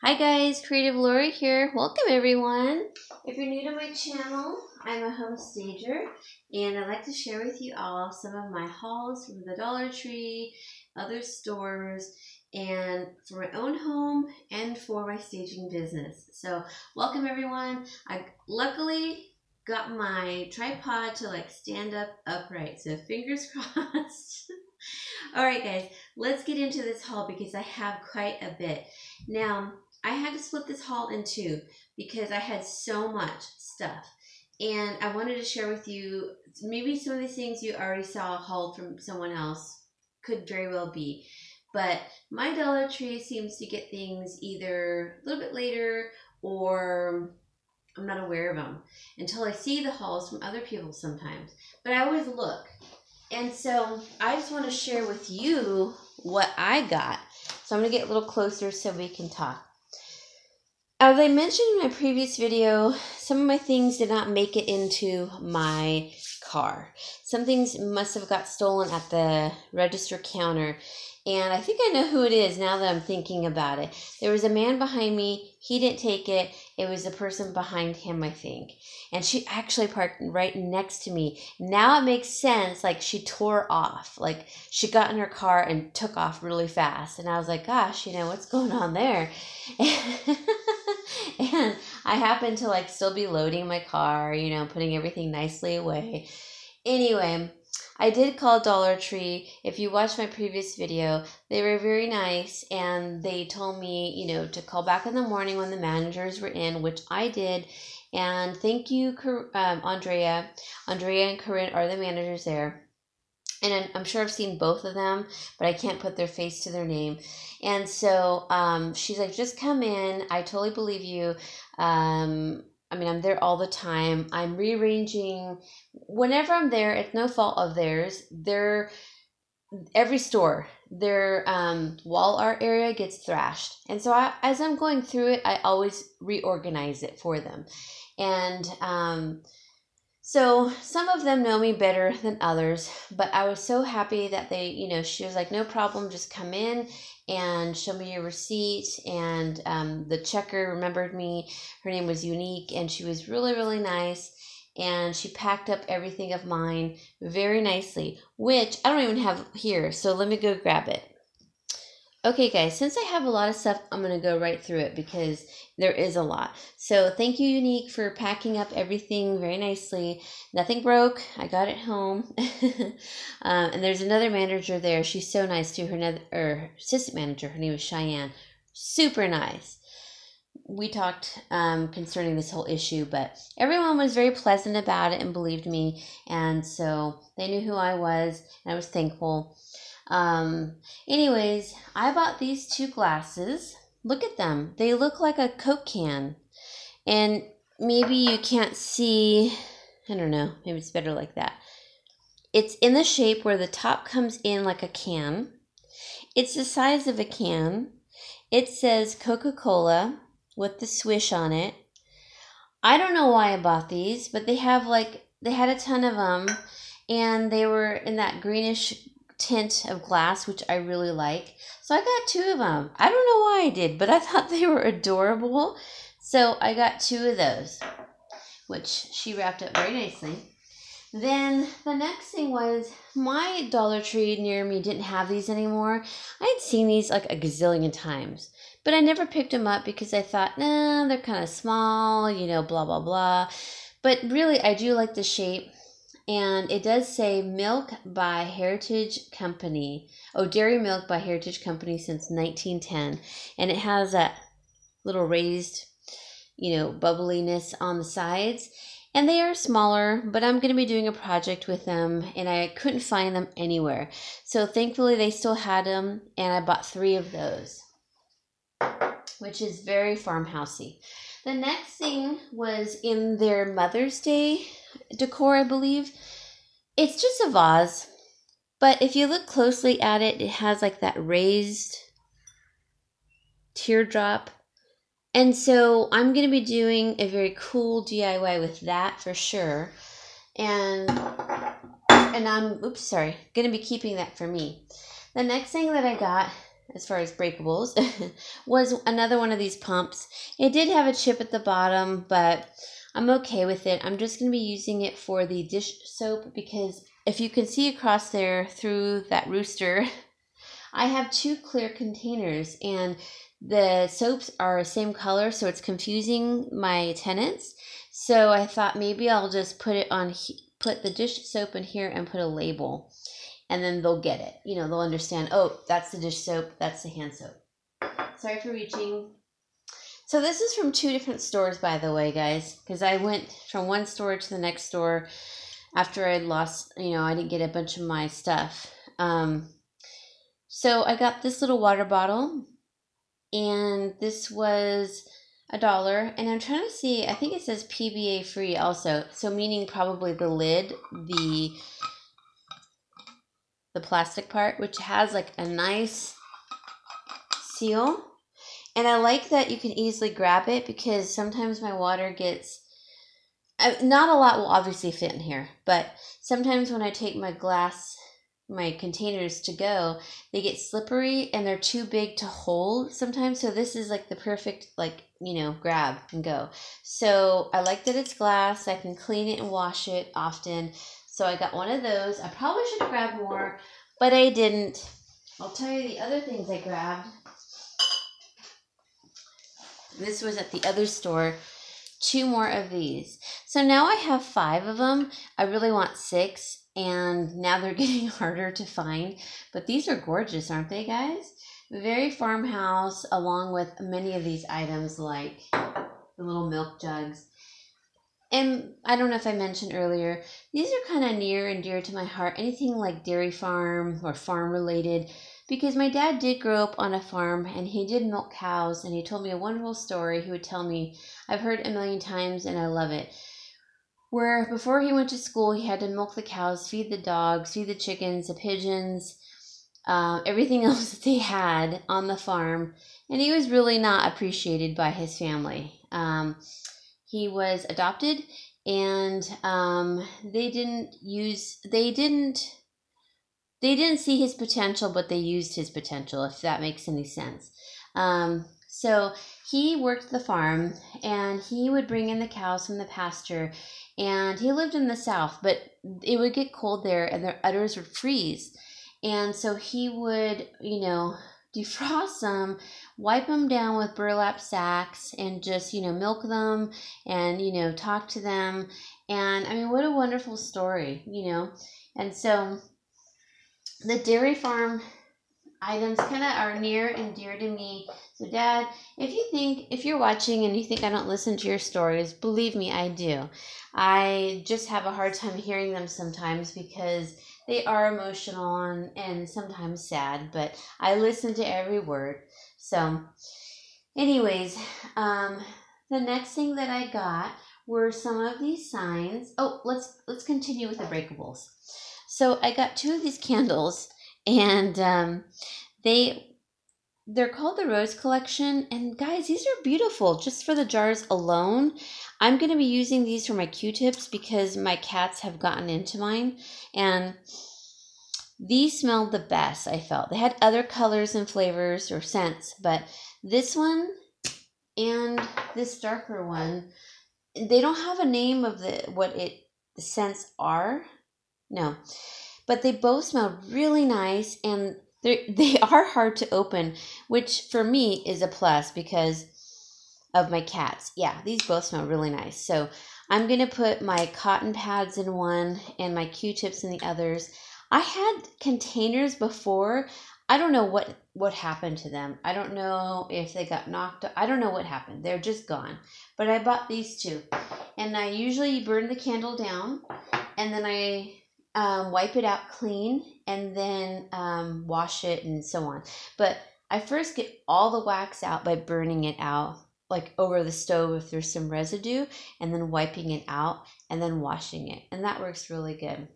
Hi guys, Creative Lori here. Welcome everyone. If you're new to my channel, I'm a home stager and I'd like to share with you all some of my hauls from the Dollar Tree, other stores, and for my own home and for my staging business. So welcome everyone. I luckily got my tripod to stand up upright, so fingers crossed. All right guys, let's get into this haul because I have quite a bit. Now, I had to split this haul in two because I had so much stuff. And I wanted to share with you, maybe some of these things you already saw hauled from someone else, could very well be. But my Dollar Tree seems to get things either a little bit later or I'm not aware of them until I see the hauls from other people sometimes. But I always look. And so I just want to share with you what I got. So I'm going to get a little closer so we can talk. As I mentioned in my previous video, some of my things did not make it into my car. Some things must have got stolen at the register counter. And I think I know who it is now that I'm thinking about it. There was a man behind me. He didn't take it. It was the person behind him, I think. And she actually parked right next to me. Now it makes sense. Like she tore off. Like she got in her car and took off really fast. And I was like, gosh, what's going on there? And I happened to still be loading my car, putting everything nicely away. Anyway, I did call Dollar Tree. If you watched my previous video, they were very nice and they told me, to call back in the morning when the managers were in, which I did. And thank you, Andrea. Andrea and Corinne are the managers there. And I'm sure I've seen both of them, but I can't put their face to their name. And so she's like, just come in. I totally believe you. I'm there all the time. I'm rearranging. Whenever I'm there, it's no fault of theirs. Every store, their wall art area gets thrashed. And so as I'm going through it, I always reorganize it for them. And so some of them know me better than others, but I was so happy that they, she was like, no problem, just come in and show me your receipt. And the checker remembered me. Her name was Unique, and she was really, really nice. And she packed up everything of mine very nicely, which I don't even have here. So let me go grab it. Okay, guys, since I have a lot of stuff, I'm going to go right through it because there is a lot. So thank you, Unique, for packing up everything very nicely. Nothing broke. I got it home. And there's another manager there. She's so nice too. Her assistant manager, her name is Cheyenne. Super nice. We talked concerning this whole issue, but everyone was very pleasant about it and believed me. And so they knew who I was, and I was thankful. Anyways, I bought these two glasses. Look at them. They look like a Coke can. And maybe you can't see, I don't know, maybe it's better like that. It's in the shape where the top comes in like a can. It's the size of a can. It says Coca-Cola with the swish on it. I don't know why I bought these, but they had a ton of them, and they were in that greenish tint of glass, which I really like. So I got two of them. I don't know why I did, but I thought they were adorable. So I got two of those, which she wrapped up very nicely. Then the next thing was my Dollar Tree near me didn't have these anymore. I had seen these like a gazillion times, but I never picked them up because I thought, nah, they're kind of small, blah, blah, blah. But really, I do like the shape. And it does say Milk by Heritage Company. Oh, Dairy Milk by Heritage Company since 1910. And it has that little raised, bubbliness on the sides. And they are smaller, but I'm going to be doing a project with them, and I couldn't find them anywhere. So thankfully they still had them, and I bought 3 of those, which is very farmhousey. The next thing was in their Mother's Day decor, I believe. It's just a vase, but if you look closely at it, it has like that raised teardrop. And so I'm going to be doing a very cool DIY with that for sure. And I'm, going to be keeping that for me. The next thing that I got, as far as breakables was another one of these pumps. It did have a chip at the bottom, but I'm okay with it. I'm just going to be using it for the dish soap because if you can see across there through that rooster, I have two clear containers and the soaps are the same color, so it's confusing my tenants. So I thought maybe I'll just put the dish soap in here and put a label. And then they'll get it. You know, they'll understand, oh, that's the dish soap, that's the hand soap. Sorry for reaching. So this is from 2 different stores, by the way, guys, because I went from one store to the next store after I lost, I didn't get a bunch of my stuff. So I got this little water bottle, and this was $1. And I'm trying to see, I think it says PBA free also. So meaning probably the lid, the plastic part, which has like a nice seal. And I like that you can easily grab it because sometimes my water gets, not a lot will obviously fit in here, but sometimes when I take my containers to go, they get slippery and they're too big to hold sometimes. So this is like the perfect, grab and go. So I like that it's glass. I can clean it and wash it often. So I got one of those. I probably should have grabbed more, but I didn't. I'll tell you the other things I grabbed. This was at the other store. 2 more of these. So now I have 5 of them. I really want 6, and now they're getting harder to find. But these are gorgeous, aren't they, guys? Very Farmhouse, along with many of these items like the little milk jugs. And I don't know if I mentioned earlier, these are kind of near and dear to my heart. Anything like dairy farm or farm related, because my dad did grow up on a farm and he did milk cows, and he told me a wonderful story he would tell me. I've heard it a million times and I love it. Where before he went to school, he had to milk the cows, feed the dogs, feed the chickens, the pigeons, everything else that they had on the farm. And he was really not appreciated by his family. He was adopted, and they didn't see his potential, but they used his potential, if that makes any sense. So he worked the farm, and he would bring in the cows from the pasture, and he lived in the South, but it would get cold there, and their udders would freeze. And so he would, defrost them, wipe them down with burlap sacks, and just, milk them and, talk to them. And I mean, what a wonderful story, And so the dairy farm items kind of are near and dear to me. So Dad, if you're watching and you think I don't listen to your stories, believe me, I do. I just have a hard time hearing them sometimes because they are emotional and sometimes sad, but I listen to every word. So anyways, the next thing that I got were some of these signs. Oh, let's continue with the breakables. So I got 2 of these candles, and they're called the Rose Collection. And guys, these are beautiful just for the jars alone. I'm going to be using these for my Q-tips because my cats have gotten into mine. And these smelled the best, I felt. They had other colors and flavors or scents, but this one and this darker one, they don't have a name of the scents are. No. But they both smell really nice, and they are hard to open, which for me is a plus because of my cats. Yeah, these both smell really nice. So I'm going to put my cotton pads in one and my Q-tips in the others. I had containers before. I don't know what happened to them. I don't know if they got knocked up. I don't know what happened. They're just gone. But I bought these 2. And I usually burn the candle down, and then I wipe it out clean, and then wash it and so on. But I first get all the wax out by burning it out, like over the stove if there's some residue, and then wiping it out and then washing it. And that works really good.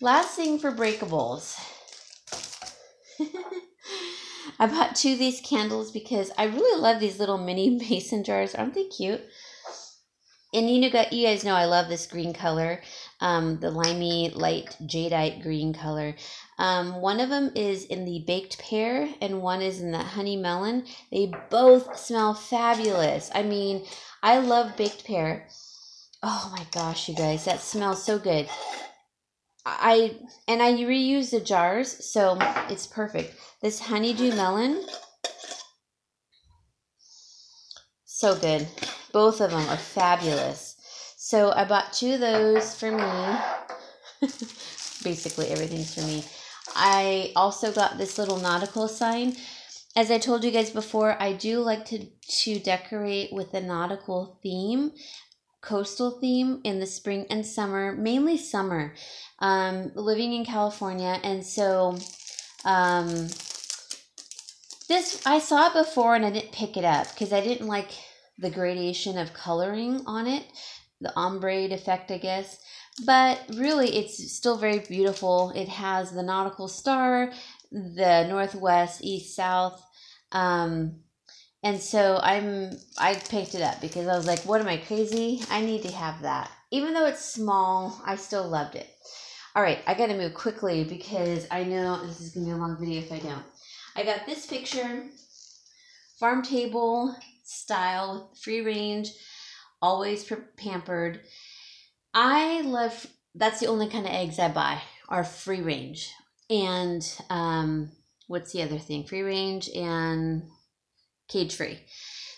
Last thing for breakables. I bought 2 of these candles because I really love these little mini mason jars. Aren't they cute? And you guys know I love this green color, the limey light jadeite green color. One of them is in the baked pear and one is in the honey melon. They both smell fabulous. I mean, I love baked pear. Oh my gosh, you guys, that smells so good. I reuse the jars, so it's perfect. This honeydew melon, so good. Both of them are fabulous. So I bought 2 of those for me. Basically everything's for me. I also got this little nautical sign. As I told you guys before, I do like to decorate with a nautical theme, coastal theme in the spring and summer, mainly summer. Living in California, and so this, I saw it before and I didn't pick it up because I didn't like the gradation of coloring on it, the ombre effect, I guess. But really, it's still very beautiful. It has the nautical star, the northwest, east, south, and so I picked it up because I was like, what am I, crazy? I need to have that. Even though it's small, I still loved it. All right, I got to move quickly because I know this is going to be a long video if I don't. I got this picture, farm table style, free range, always pampered. I love, that's the only kind of eggs I buy are free range. And what's the other thing? Free range and cage free.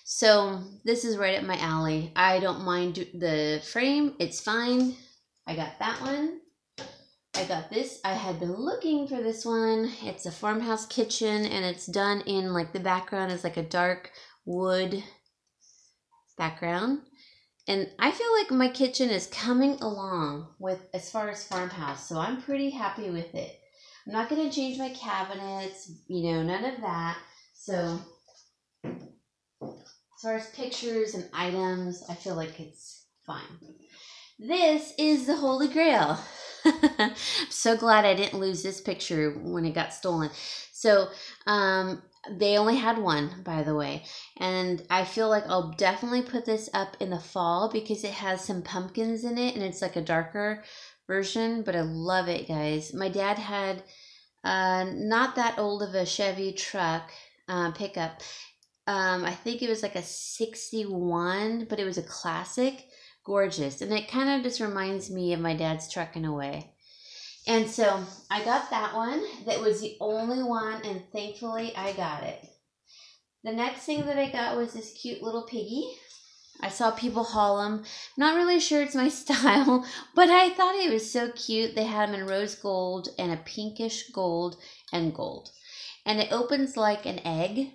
So this is right up my alley. I don't mind the frame. It's fine. I got that one. I got this. I had been looking for this one. It's a farmhouse kitchen and it's done in like the background is like a dark wood background. And I feel like my kitchen is coming along with as far as farmhouse. So I'm pretty happy with it. I'm not going to change my cabinets, you know, none of that. So as far as pictures and items, I feel like it's fine. This is the Holy Grail. I'm so glad I didn't lose this picture when it got stolen. So they only had one, by the way. And I feel like I'll definitely put this up in the fall because it has some pumpkins in it and it's like a darker version, but I love it, guys. My dad had not that old of a Chevy truck pickup. I think it was like a 61, but it was a classic. Gorgeous. And it kind of just reminds me of my dad's truck in a way. And so I got that one. That was the only one, and thankfully I got it. The next thing that I got was this cute little piggy. I saw people haul them. Not really sure it's my style, but I thought it was so cute. They had them in rose gold and a pinkish gold and gold. And it opens like an egg.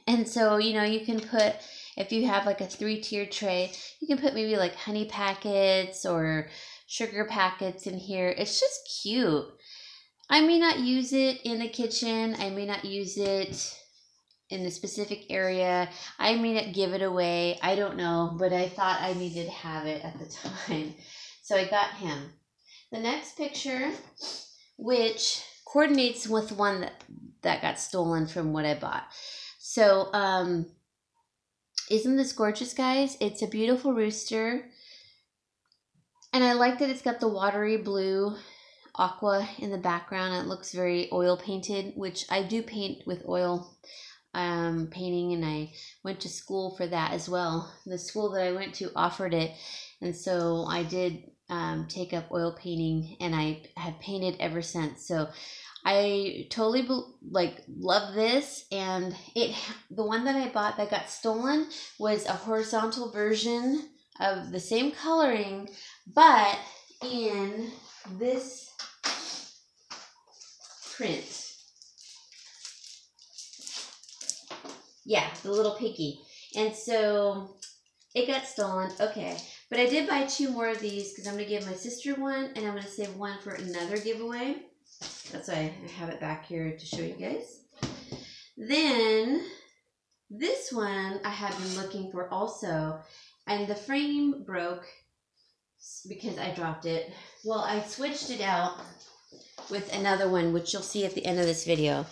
And so, you know, you can put, if you have like a 3-tier tray, you can put maybe like honey packets or sugar packets in here. It's just cute. I may not use it in the kitchen. I may not use it in a specific area. I may not give it away. I don't know, but I thought I needed to have it at the time. So I got him. The next picture, which coordinates with one that got stolen from what I bought. So, isn't this gorgeous, guys? It's a beautiful rooster. And I like that it's got the watery blue aqua in the background. It looks very oil painted, which I do paint with oil painting, and I went to school for that as well. The school that I went to offered it, and so I did take up oil painting, and I have painted ever since. So I totally love this. And the one that I bought that got stolen was a horizontal version of the same coloring, but in this print. Yeah, the little piggy. And so it got stolen. Okay. But I did buy 2 more of these because I'm going to give my sister one and I'm going to save one for another giveaway. That's why I have it back here to show you guys. Then this one I have been looking for also. And the frame broke because I dropped it. Well, I switched it out with another one, which you'll see at the end of this video.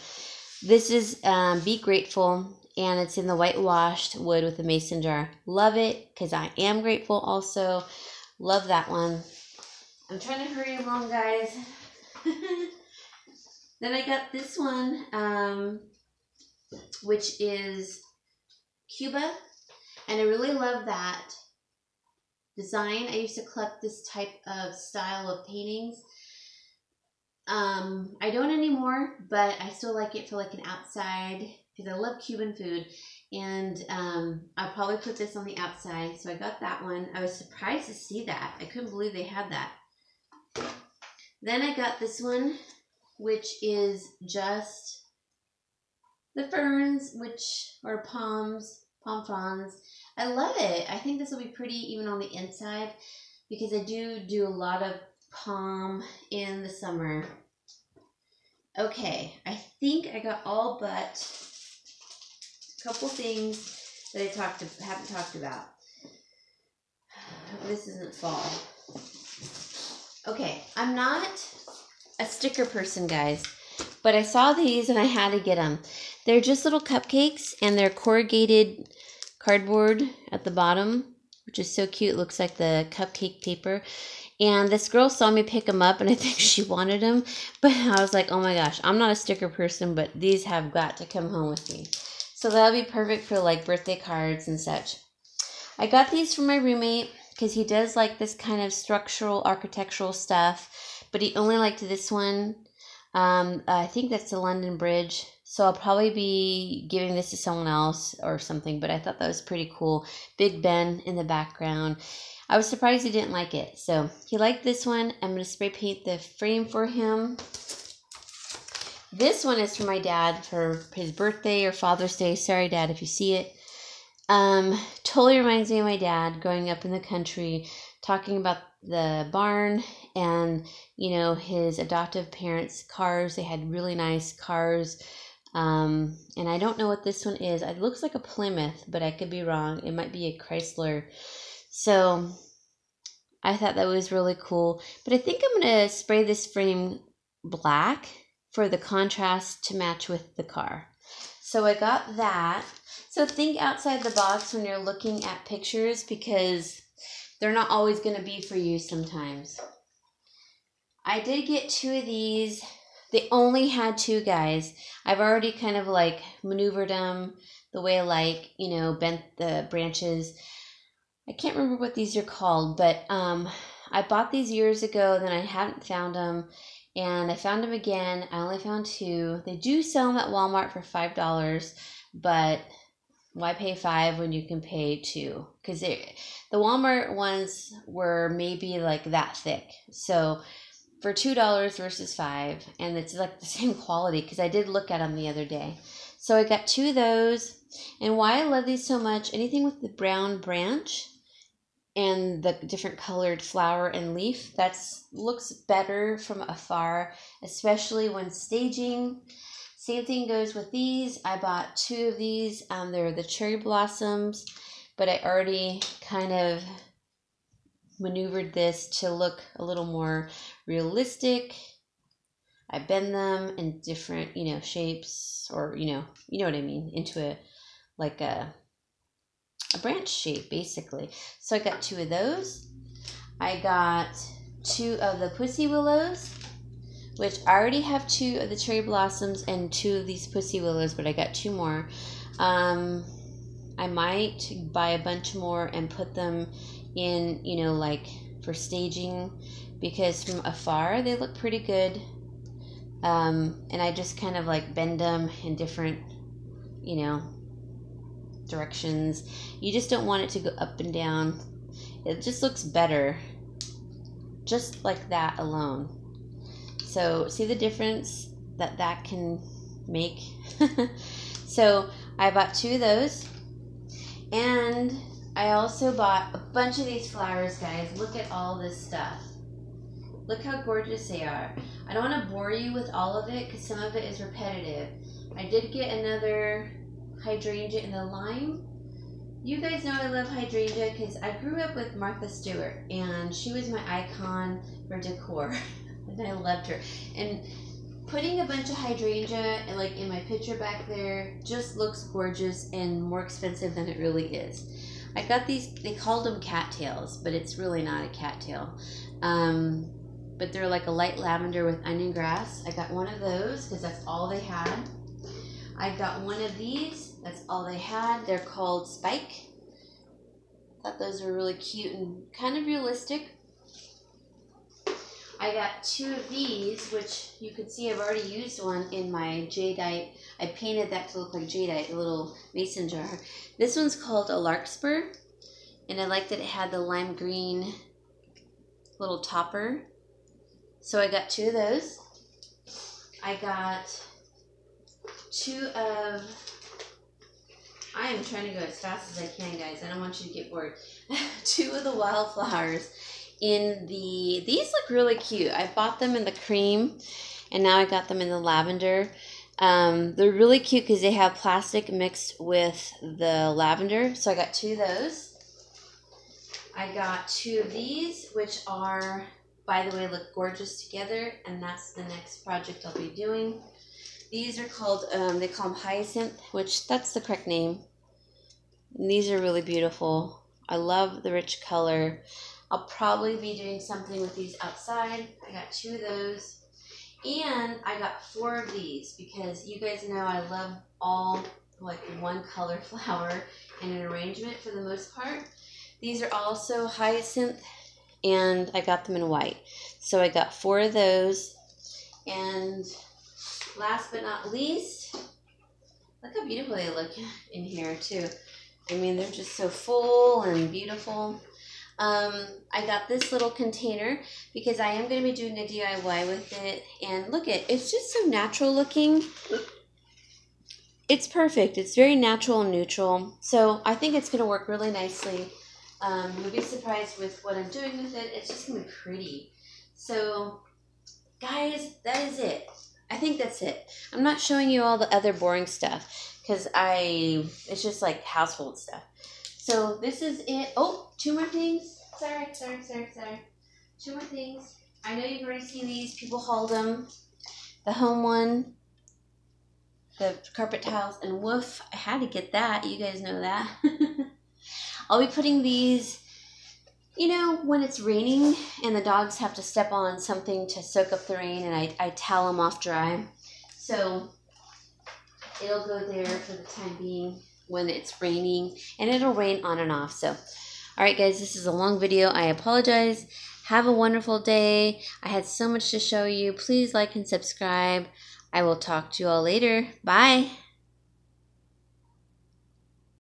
This is Be Grateful. and it's in the whitewashed wood with a mason jar. Love it, because I am grateful also. Love that one. I'm trying to hurry along, guys. Then I got this one, which is Cuba, and I really love that design. I used to collect this type of style of paintings. I don't anymore, but I still like it for like an outside, because I love Cuban food, and I'll probably put this on the outside. So I got that one. I was surprised to see that. I couldn't believe they had that. Then I got this one, which is just the ferns, which are palm fronds. I love it. I think this will be pretty even on the inside, because I do a lot of palm in the summer. Okay, I think I got all but a couple things that I haven't talked about. Hope this isn't fall. Okay, I'm not a sticker person, guys, but I saw these and I had to get them. They're just little cupcakes, and they're corrugated cardboard at the bottom, which is so cute. It looks like the cupcake paper. And this girl saw me pick them up, and I think she wanted them. But I was like, oh my gosh, I'm not a sticker person, but these have got to come home with me. So that'll be perfect for like birthday cards and such. I got these from my roommate, because he does like this kind of structural, architectural stuff. But he only liked this one. I think that's the London Bridge. So I'll probably be giving this to someone else or something. But I thought that was pretty cool. Big Ben in the background. I was surprised he didn't like it. So he liked this one. I'm going to spray paint the frame for him. This one is for my dad for his birthday or Father's Day. Sorry, Dad, if you see it. Totally reminds me of my dad growing up in the country, talking about the barn and, you know, his adoptive parents' cars. They had really nice cars. And I don't know what this one is. It looks like a Plymouth, but I could be wrong. It might be a Chrysler. So I thought that was really cool. But I think I'm going to spray this frame black for the contrast to match with the car. So I got that. So think outside the box when you're looking at pictures, because they're not always going to be for you sometimes. I did get 2 of these. They only had 2, guys. I've already kind of like maneuvered them the way I like, you know, bent the branches. I can't remember what these are called, but I bought these years ago, then I hadn't found them, and I found them again. I only found 2. They do sell them at Walmart for $5, but why pay 5 when you can pay 2? Because the Walmart ones were maybe like that thick. So for $2 versus $5, and it's like the same quality, because I did look at them the other day. So I got 2 of those, and why I love these so much, anything with the brown branch and the different colored flower and leaf, that looks better from afar, especially when staging. Same thing goes with these. I bought 2 of these. They're the cherry blossoms, but I already kind of maneuvered this to look a little more realistic. I bend them in different, you know, shapes, or you know what I mean, into a like a branch shape basically. So I got 2 of those. I got 2 of the pussy willows, which I already have 2 of the cherry blossoms and 2 of these pussy willows, but I got 2 more. I might buy a bunch more and put them in, you know, like for staging, because from afar they look pretty good. And I just kind of like bend them in different, you know, directions. You just don't want it to go up and down. It just looks better just like that alone. So see the difference that can make? So I bought 2 of those, and I also bought a bunch of these flowers, guys. Look at all this stuff. Look how gorgeous they are. I don't want to bore you with all of it, because some of it is repetitive. I did get another hydrangea in the lime. You guys know I love hydrangea because I grew up with Martha Stewart, and she was my icon for decor. And I loved her. And putting a bunch of hydrangea like in my picture back there just looks gorgeous and more expensive than it really is. I got these, they called them cattails, but it's really not a cattail. But they're like a light lavender with onion grass. I got one of those because that's all they had. I got one of these, that's all they had. They're called Spike. Thought those were really cute and kind of realistic. I got two of these, which you can see I've already used one in my jadeite. I painted that to look like jadeite, a little mason jar. This one's called a larkspur, and I like that it had the lime green little topper. So I got two of those. I got two of, I am trying to go as fast as I can, guys. I don't want you to get bored. Two of the wildflowers in the, these look really cute. I bought them in the cream and now I got them in the lavender. They're really cute because they have plastic mixed with the lavender. So I got two of those. I got two of these, which are, by the way, look gorgeous together, and that's the next project I'll be doing. These are called, they call them hyacinth, which that's the correct name. And these are really beautiful. I love the rich color. I'll probably be doing something with these outside. I got two of those. And I got four of these because you guys know I love all like one color flower in an arrangement for the most part. These are also hyacinth and I got them in white. So I got four of those. And last but not least, look how beautiful they look in here too. I mean, they're just so full and beautiful. I got this little container because I am going to be doing a DIY with it. And look it's just so natural looking. It's perfect. It's very natural and neutral. So I think it's going to work really nicely. You'll be surprised with what I'm doing with it. It's just going to be pretty. So guys, that is it. I think that's it. I'm not showing you all the other boring stuff because it's just like household stuff. So this is it. Oh, two more things. Sorry. Two more things. I know you've already seen these. People hauled them. The home one, the carpet tiles, and woof, I had to get that. You guys know that. I'll be putting these, you know, when it's raining and the dogs have to step on something to soak up the rain, and I towel them off dry. So it'll go there for the time being when it's raining, and it'll rain on and off. So, all right, guys, this is a long video. I apologize. Have a wonderful day. I had so much to show you. Please like and subscribe. I will talk to you all later. Bye.